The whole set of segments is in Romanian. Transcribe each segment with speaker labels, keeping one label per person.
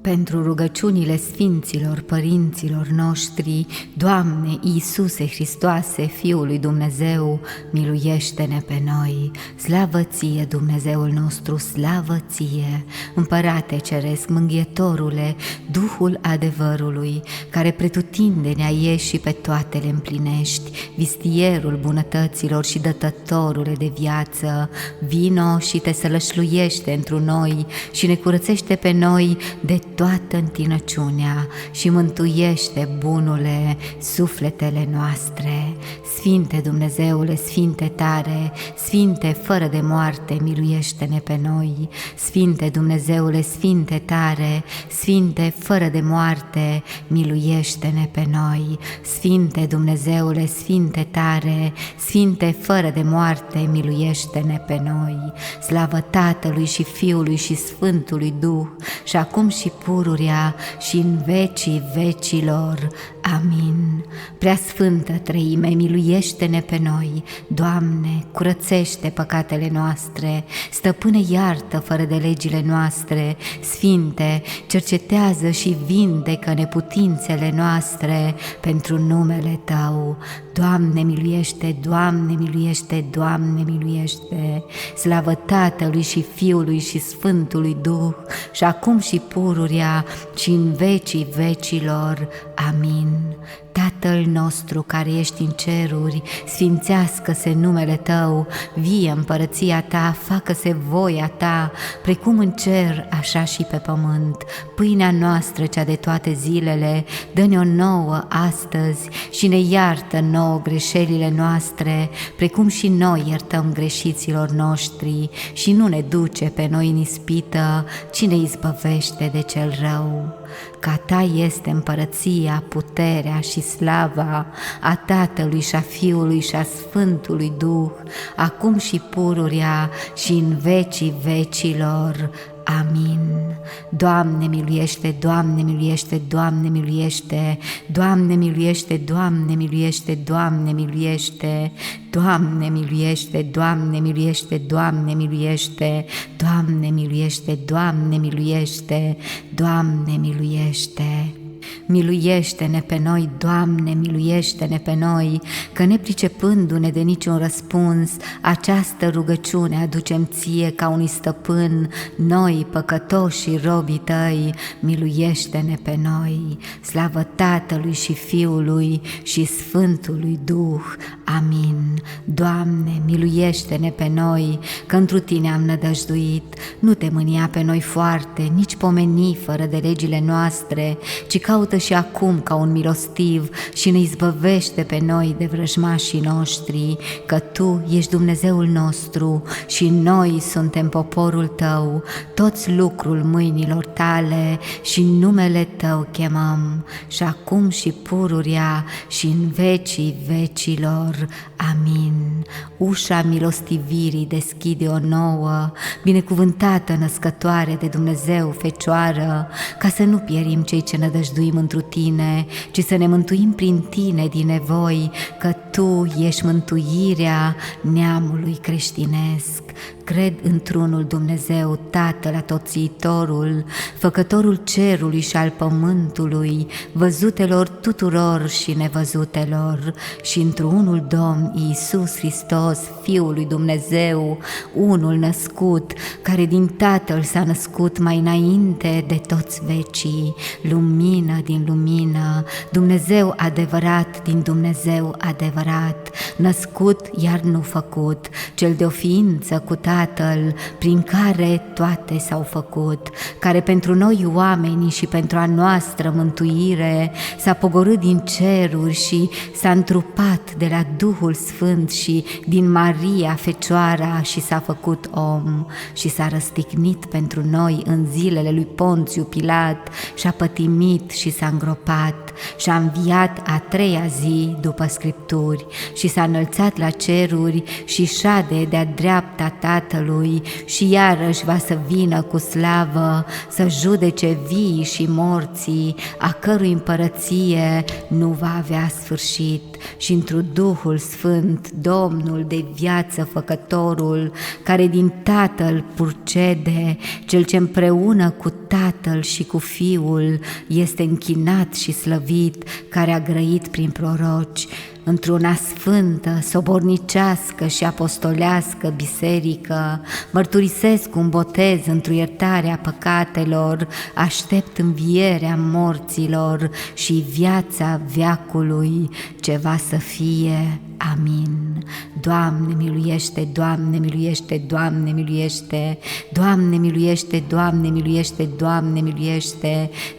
Speaker 1: Pentru rugăciunile sfinților părinților noștri, Doamne Iisuse Hristoase, Fiul lui Dumnezeu, miluiește-ne pe noi. Slavă Ție, Dumnezeul nostru, slavă Ție, Împărate Ceresc, Mângâietorule, Duhul adevărului, care pretutindenea ești și pe toate le împlinești, vistierul bunătăților și dătătorule de viață, vino și te sălășluiește întru noi și ne curățește pe noi de toată întinăciunea și mântuiește, bunule, sufletele noastre. Sfinte Dumnezeule, Sfinte tare, Sfinte fără de moarte, miluiește-ne pe noi. Sfinte Dumnezeule, Sfinte tare, Sfinte fără de moarte, miluiește-ne pe noi. Sfinte Dumnezeule, Sfinte tare, Sfinte fără de moarte, miluiește-ne pe noi. Slavă Tatălui și Fiului și Sfântului Duh, și acum și pururea și în vecii vecilor. Amin. Preasfântă Treime, miluiește-ne pe noi. Doamne, curățește păcatele noastre. Stăpâne, iartă fără de legile noastre. Sfinte, cercetează și vindecă neputințele noastre pentru numele Tău. Doamne, miluiește, Doamne, miluiește, Doamne, miluiește. Slavă Tatălui și Fiului și Sfântului Duh, și acum și pururea și în vecii vecilor. Amin. Tatăl nostru care ești în ceruri, sfințească-se numele Tău, vie împărăția Ta, facă-se voia Ta, precum în cer, așa și pe pământ. Pâinea noastră, cea de toate zilele, dă-ne-o nouă astăzi și ne iartă nouă greșelile noastre, precum și noi iertăm greșiților noștri, și nu ne duce pe noi în ispită, ci ne izbăvește de cel rău. Ca Ta este împărăția, puterea și slava a Tatălui și a Fiului și a Sfântului Duh, acum și pururea și în vecii vecilor. Amin. Doamne miluiește, Doamne miluiește, Doamne miluiește, Doamne miluiește, Doamne miluiește, Doamne miluiește, Doamne miluiește, Doamne miluiește, Doamne miluiește, Doamne miluiește, Doamne miluiește, Doamne miluiește. Miluiește-ne pe noi, Doamne, miluiește-ne pe noi, că nepricepându-ne de niciun răspuns, această rugăciune aducem Ție ca unui stăpân, noi, păcătoși și robii Tăi, miluiește-ne pe noi. Slavă Tatălui și Fiului și Sfântului Duh. Amin. Doamne, miluiește-ne pe noi, că întru Tine am nădăjduit, nu Te mânia pe noi foarte, nici pomeni fără de legile noastre, ci caută și acum ca un milostiv și ne izbăvește pe noi de vrăjmașii noștri, că Tu ești Dumnezeul nostru și noi suntem poporul Tău, toți lucrul mâinilor Tale și în numele Tău chemăm, și acum și pururea și în vecii vecilor. Amin. Ușa milostivirii deschide o nouă, binecuvântată născătoare de Dumnezeu Fecioară, ca să nu pierim cei ce nădăjduim întru Tine, ci să ne mântuim prin Tine din nevoi, că Tu ești mântuirea neamului creștinesc. Cred într-unul Dumnezeu, Tatăl Atotțiitorul, Făcătorul cerului și al pământului, văzutelor tuturor și nevăzutelor, și într-unul Domn Iisus Hristos, Fiul lui Dumnezeu, unul născut, care din Tatăl s-a născut mai înainte de toți vecii, lumină din lumină, Dumnezeu adevărat din Dumnezeu adevărat, născut iar nu făcut, cel de o ființă cu Tatăl, prin care toate s-au făcut, care pentru noi oamenii și pentru a noastră mântuire s-a pogorât din ceruri și s-a întrupat de la Duhul Sfânt și din Maria Fecioara și s-a făcut om și s-a răstignit pentru noi în zilele lui Ponțiu Pilat și a pătimit și s-a îngropat și a înviat a treia zi după Scripturi și s-a înălțat la ceruri și șade de-a dreapta Tatălui și iarăși va să vină cu slavă să judece vii și morții, a cărui împărăție nu va avea sfârșit și întru Duhul Sfânt, Domnul de viață făcătorul, care din Tatăl purcede, cel ce împreună cu Tatăl și cu Fiul este închinat și slăvit, care a grăit prin proroci, într-una sfântă, sobornicească și apostolească biserică, mărturisesc un botez într-o iertarea păcatelor, aștept învierea morților și viața veacului ce va să fie. Amin. Doamne miluiește, Doamne miluiește, Doamne miluiește, Doamne miluiește, Doamne miluiește, Doamne miluiește,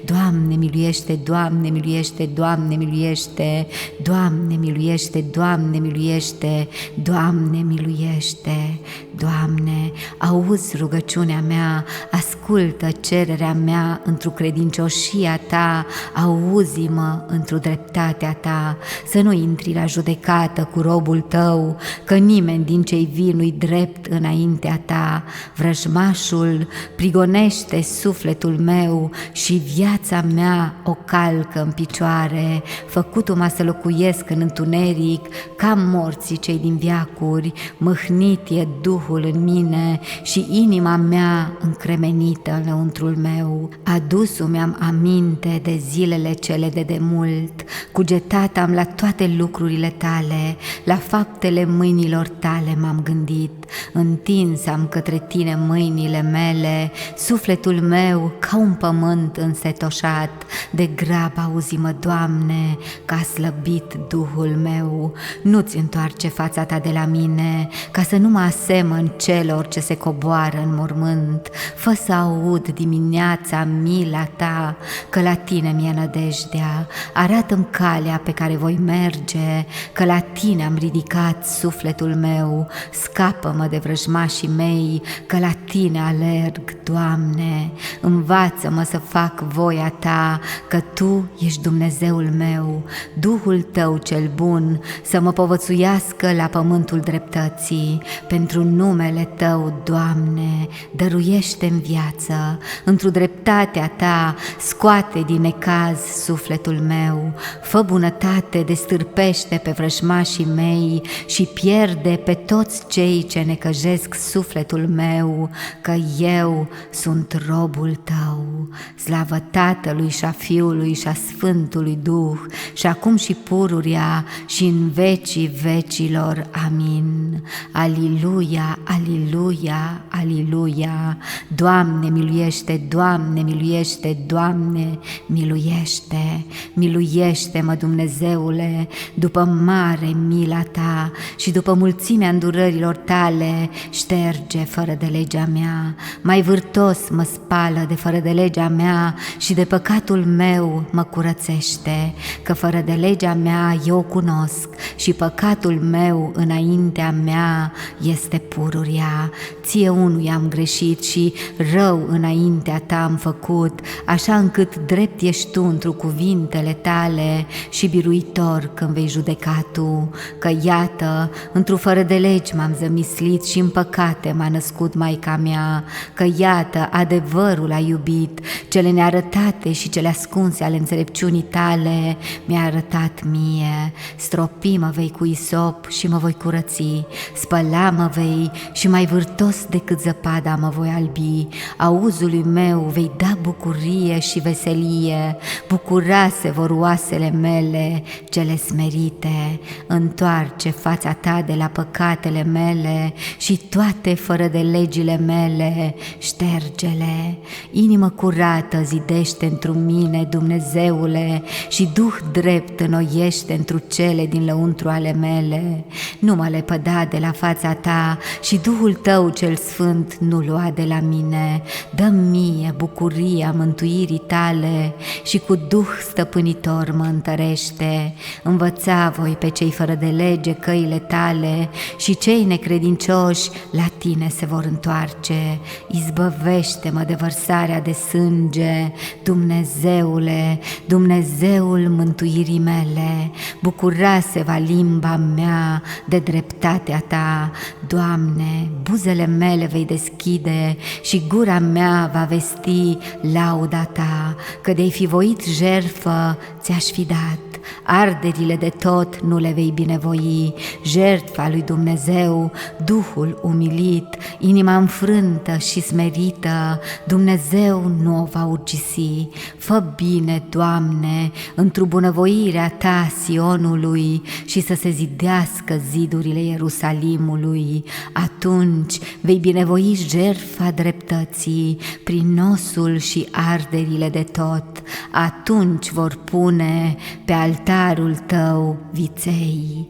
Speaker 1: Doamne miluiește, Doamne miluiește, Doamne miluiește, Doamne miluiește, Doamne miluiește, Doamne miluiește. Doamne, auzi rugăciunea mea, ascultă cererea mea într-o credincioșia Ta, auzi-mă într-o dreptatea Ta, să nu intri la judecată cu robul Tău, că nimeni din cei vii nu-i drept înaintea Ta. Vrăjmașul prigonește sufletul meu și viața mea o calcă în picioare, făcut-o-mă să locuiesc în întuneric, ca morții cei din veacuri, mâhnit e Duhul în mine și inima mea încremenită înăuntrul meu. Adus-mi am aminte de zilele cele de demult, cugetat am la toate lucrurile Tale, la faptele mâinilor Tale m-am gândit, întins am către Tine mâinile mele, sufletul meu ca un pământ însetoșat, de grab auzi-mă, Doamne, că a slăbit Duhul meu. Nu-ți întoarce fața Ta de la mine, ca să nu mă asemăn celor ce se coboară în mormânt. Fă să aud dimineața mila Ta, că la Tine mi-e nădejdea. Arată-mi calea pe care voi merge, că la Tine am ridicat sufletul meu. Scapă-mă de vrăjmașii mei, că la Tine alerg, Doamne. Învață-mă să fac voia Ta, că Tu ești Dumnezeul meu. Duhul Tău cel bun să mă povățuiască la pământul dreptății. Pentru numele Tău, Doamne, dăruiește-mi viață. Într-o dreptatea Ta scoate din necaz sufletul meu. Fă bunătate, destârpește pe vrăjmașii mei și pierde pe toți cei ce necăjesc sufletul meu, că eu sunt robul Tău. Slavă Tatălui și a Fiului și a Sfântului Duh, și acum și pururia și în vecii vecilor. Amin. Aliluia, aliluia, aliluia. Doamne miluiește, Doamne miluiește, Doamne miluiește. Miluiește-mă, Dumnezeule, după mare mila Ta și după mulțimea îndurărilor Tale, șterge fără de legea mea. Mai vârtos mă spală de fără de legea mea și de păcatul meu mă curățește, că fără de legea mea eu o cunosc și păcatul meu înaintea mea este pururia. Ție unui am greșit și rău înaintea Ta am făcut, așa încât drept ești Tu întru cuvintele Tale și biruitor când vei judeca Tu, că iată, într-o fără de legi m-am zămislit și în păcate m-a născut Maica mea, că iată, adevărul a iubit, cele nearătate și cele ascunse ale înțelepciunii Tale mi-a arătat mie. Stropi-mă vei cu isop și mă voi curăți, spăla-mă vei și mai vârtos decât zăpada mă voi albi. Auzului meu vei da bucurie și veselie, bucura se vor oasele mele cele smerite. Întoarce fața Ta de la păcatele mele și toate fără de legile mele șterge-le. Inimă curată zidește întru mine, Dumnezeule, și Duh drept înnoiește întru cele din lăuntru ale mele. Nu mă lepăda de la fața Ta și Duhul Tău cel Sfânt nu lua de la mine. Dă-mi mie bucuria mântuirii Tale și cu Duh stăpânitor mă întărește. Învăța voi pe cei fără de lege căile Tale și cei necredincioși la Tine se vor întoarce. Izbăvește-mă de vărsarea de sânge, Dumnezeule, Dumnezeul mântuirii mele. Bucura-se-va limba mea de dreptatea Ta. Doamne, buzele mele vei deschide și gura mea va vesti lauda Ta, că de-ai fi voit jertfă ți-aș fi dat. arderile de tot nu le vei binevoi, jertfa lui Dumnezeu, Duhul umilit, inima înfrântă și smerită, Dumnezeu nu o va urgisi. Fă bine, Doamne, într-o bunăvoirea Ta Sionului și să se zidească zidurile Ierusalimului. Atunci vei binevoi jertfa dreptății prin nosul și arderile de tot. Atunci vor pune pe altarul Tău viței.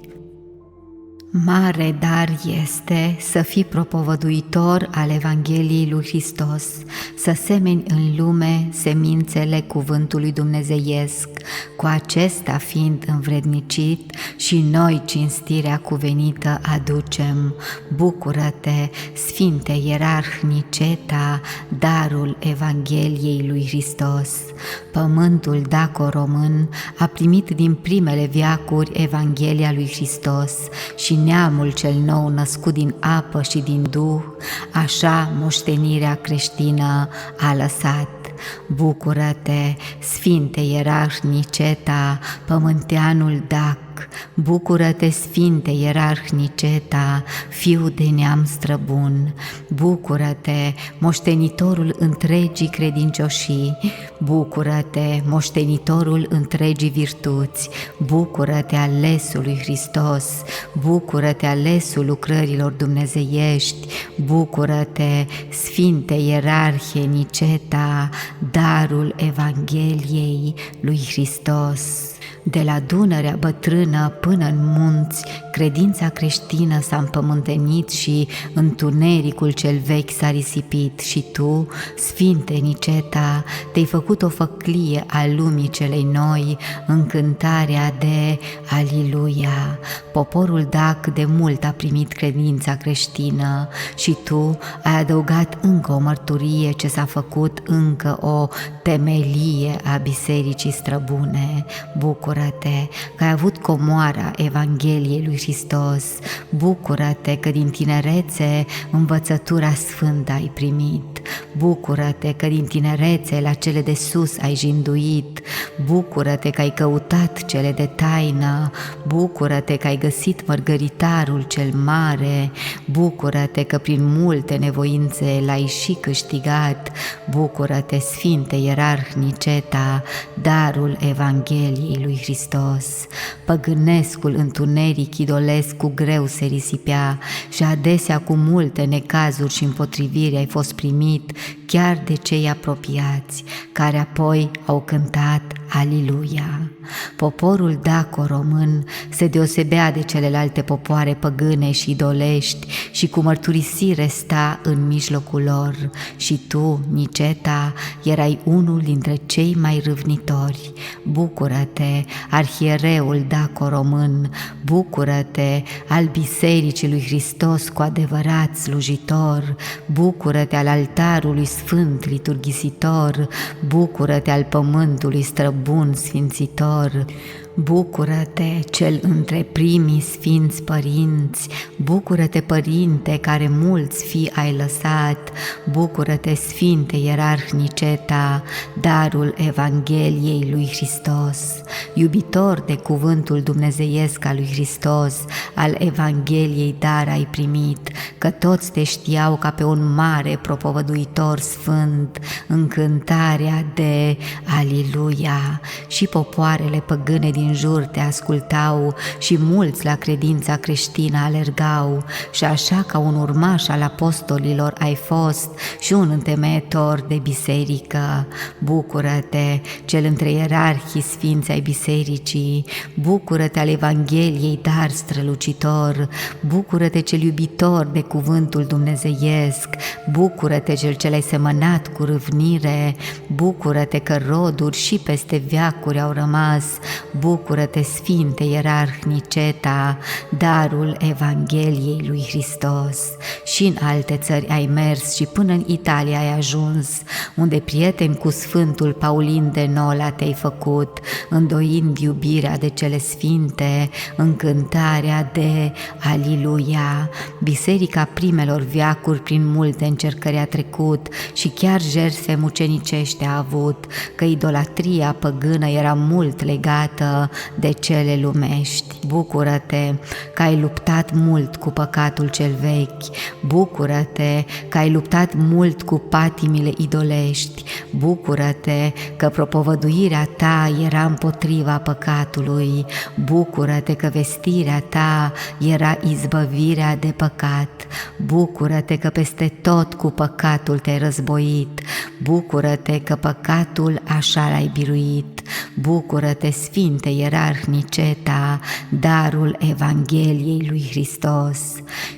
Speaker 1: Mare dar este să fii propovăduitor al Evangheliei lui Hristos, să semeni în lume semințele cuvântului dumnezeiesc, cu acesta fiind învrednicit și noi cinstirea cuvenită aducem. Bucură-te, Sfinte Ierarh Niceta, darul Evangheliei lui Hristos. Pământul daco-român a primit din primele veacuri Evanghelia lui Hristos și neamul cel nou născut din apă și din Duh, așa moștenirea creștină a lăsat. Bucură-te, Sfinte Ierarh Niceta, pământeanul dac! Bucură-te, Sfinte Ierarh Niceta, fiu de neam străbun! Bucură-te, moștenitorul întregii credincioșii! Bucură-te, moștenitorul întregii virtuți! Bucură-te, alesul lui Hristos! Bucură-te, alesul lucrărilor dumnezeiești! Bucură-te, Sfinte Ierarhie Niceta, darul Evangheliei lui Hristos! De la Dunărea bătrână până în munți, credința creștină s-a împământenit și întunericul cel vechi s-a risipit și tu, Sfinte Niceta, te-ai făcut o făclie a lumii celei noi în cântarea de Aliluia. Poporul dac de mult a primit credința creștină și tu ai adăugat încă o mărturie ce s-a făcut încă o temelie a bisericii străbune. Bucură-te că ai avut comoara Evangheliei lui Hristos, bucură-te că din tinerețe învățătura sfântă ai primit, bucură-te că din tinerețe la cele de sus ai jinduit, bucură-te că ai căutat cele de taină, bucură-te că ai găsit mărgăritarul cel mare, bucură-te că prin multe nevoințe l-ai și câștigat, bucură-te, Sfinte Ierarh Niceta, darul Evangheliei lui Hristos. Păgânescul întuneric idolesc cu greu se risipea și adesea cu multe necazuri și împotriviri ai fost primit chiar de cei apropiați, care apoi au cântat Aliluia. Poporul daco-român se deosebea de celelalte popoare păgâne și idolești și cu mărturisire sta în mijlocul lor și tu, Niceta, erai unul dintre cei mai râvnitori. Bucură-te, arhiereul daco-român, bucură-te, al Bisericii lui Hristos cu adevărat slujitor, bucură-te al altarului sfânt liturghisitor, bucură-te al pământului străbun sfințitor, bucură-te, cel între primii sfinți părinți, bucură-te, Părinte, care mulți fii ai lăsat, bucură-te, Sfinte Ierarh Niceta, darul Evangheliei lui Hristos, iubitor de cuvântul dumnezeiesc al lui Hristos, al Evangheliei dar ai primit, că toți te știau ca pe un mare propovăduitor sfânt, în cântarea de Aliluia, și popoarele păgâne din jur te ascultau și mulți la credința creștină alergau și așa ca un urmaș al apostolilor ai fost și un întemeietor de biserică. Bucură-te, cel între ierarhii sfinți ai bisericii, bucură-te al Evangheliei dar strălucitor, bucură-te cel iubitor de cuvântul dumnezeiesc, bucură-te cel ce l-ai semănat cu râvnire, bucură-te că roduri și peste veacuri au rămas, bucură-te, Sfinte Ierarh Niceta, darul Evangheliei lui Hristos. Și în alte țări ai mers și până în Italia ai ajuns, unde prieten cu Sfântul Paulin de Nola te-ai făcut, îndoind iubirea de cele sfinte, în cântarea de Aliluia. Biserica primelor veacuri prin multe încercări a trecut și chiar jertfe mucenicești a avut, că idolatria păgână era mult legată față de cele lumești. Bucură-te că ai luptat mult cu păcatul cel vechi, bucură-te că ai luptat mult cu patimile idolești, bucură-te că propovăduirea ta era împotriva păcatului, bucură-te că vestirea ta era izbăvirea de păcat, bucură-te că peste tot cu păcatul te-ai războit, bucură-te că păcatul așa l-ai biruit, bucură-te, Sfinte Ierarh Niceta, darul Evangheliei lui Hristos.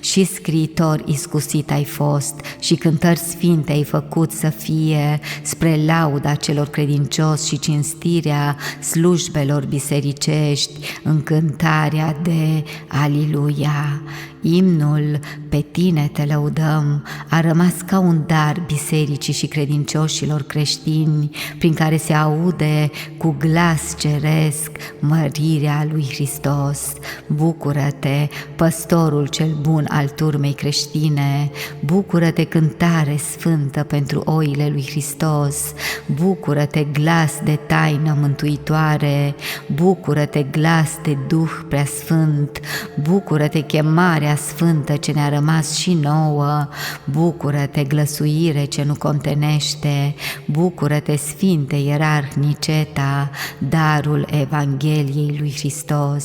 Speaker 1: Și scriitor iscusit ai fost și cântări sfinte ai făcut să fie spre lauda celor credincioși și cinstirea slujbelor bisericești, în cântarea de Aliluia. Imnul Pe tine te lăudăm a rămas ca un dar bisericii și credincioșilor creștini, prin care se aude cu glas ceresc mărirea lui Hristos. Bucură-te, păstorul cel bun al turmei creștine, bucură-te, cântare sfântă pentru oile lui Hristos, bucură-te, glas de taină mântuitoare, bucură-te, glas de Duh preasfânt, bucură-te, chemarea sfântă ce ne-a rămas și nouă, bucură-te, glăsuire ce nu contenește, bucură-te, Sfinte Ierarh Niceta, darul Evangheliei lui Hristos.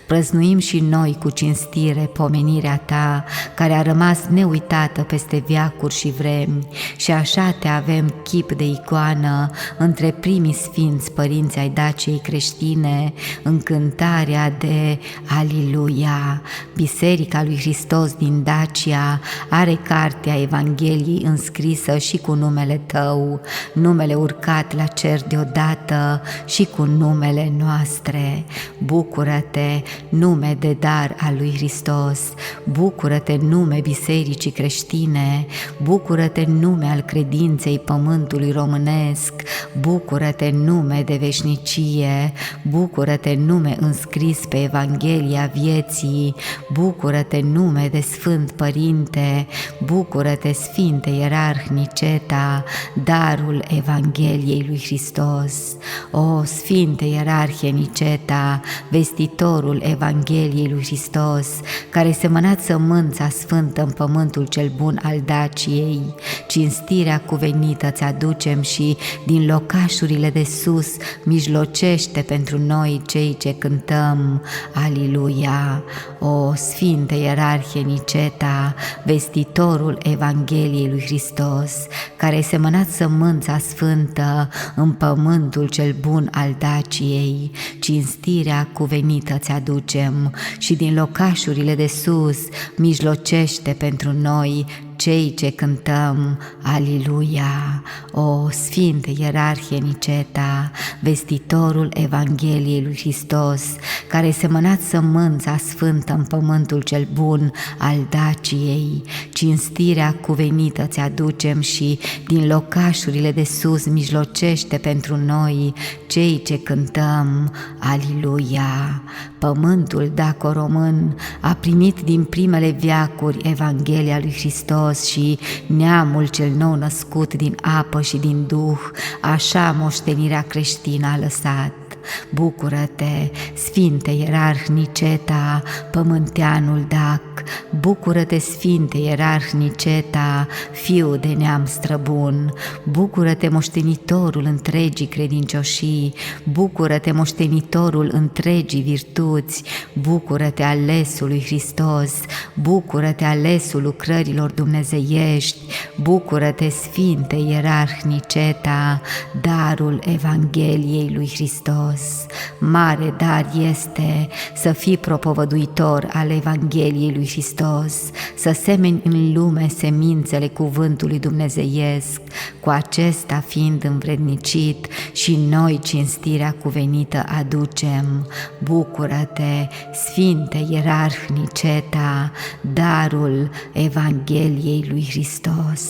Speaker 1: Prăznuim și noi cu cinstire pomenirea ta, care a rămas neuitată peste veacuri și vremi, și așa te avem chip de icoană între primii sfinți părinți ai Daciei creștine, în cântarea de Aliluia. Biserica lui Hristos din Dacia are cartea Evangheliei înscrisă și cu numele tău, numele urcat la cer deodată și cu numele noastre. Bucură-te, nume de dar al lui Hristos, bucură-te, nume bisericii creștine, bucură-te, nume al credinței pământului românesc, bucură-te, nume de veșnicie, bucură-te, nume înscris pe Evanghelia vieții, bucură-te, nume de Sfânt Părinte, bucură-te, Sfinte Ierarh Niceta, darul Evangheliei lui Hristos. O Sfinte Ierarhie Niceta, vestitorul Evangheliei lui Hristos, care semănați sămânța sfântă în pământul cel bun al Daciei, cinstirea cuvenită ți-aducem și din locașurile de sus mijlocește pentru noi cei ce cântăm Aliluia. O Sfinte Ierarhie Niceta, vestitorul Evangheliei lui Hristos, care ai semănat sămânța sfântă în pământul cel bun al Daciei, cinstirea cuvenită ți-aducem și din locașurile de sus mijlocește pentru noi cei ce cântăm Aliluia. O Sfinte Ierarhie Niceta, vestitorul Evangheliei lui Hristos, care ai semănat sămânța sfântă în pământul cel bun al Daciei, cinstirea cuvenită ți-aducem și din locașurile de sus mijlocește pentru noi cei ce cântăm Aliluia. Pământul daco-român a primit din primele veacuri Evanghelia lui Hristos și neamul cel nou născut din apă și din Duh, așa moștenirea creștină a lăsat. Bucură-te, Sfinte Ierarh Niceta, pământeanul Dac, bucură-te, Sfinte Ierarh Niceta, fiu de neam străbun, bucură-te, moștenitorul întregii credincioșii, bucură-te, moștenitorul întregii virtuți, bucură-te, alesul lui Hristos, bucură-te, alesul lucrărilor dumnezeiești, bucură-te, Sfinte Ierarh Niceta, darul Evangheliei lui Hristos. Mare dar este să fii propovăduitor al Evangheliei lui Hristos, să semeni în lume semințele cuvântului dumnezeiesc, cu acesta fiind învrednicit și noi cinstirea cuvenită aducem. Bucură-te, Sfinte Ierarh Niceta, darul Evangheliei lui Hristos.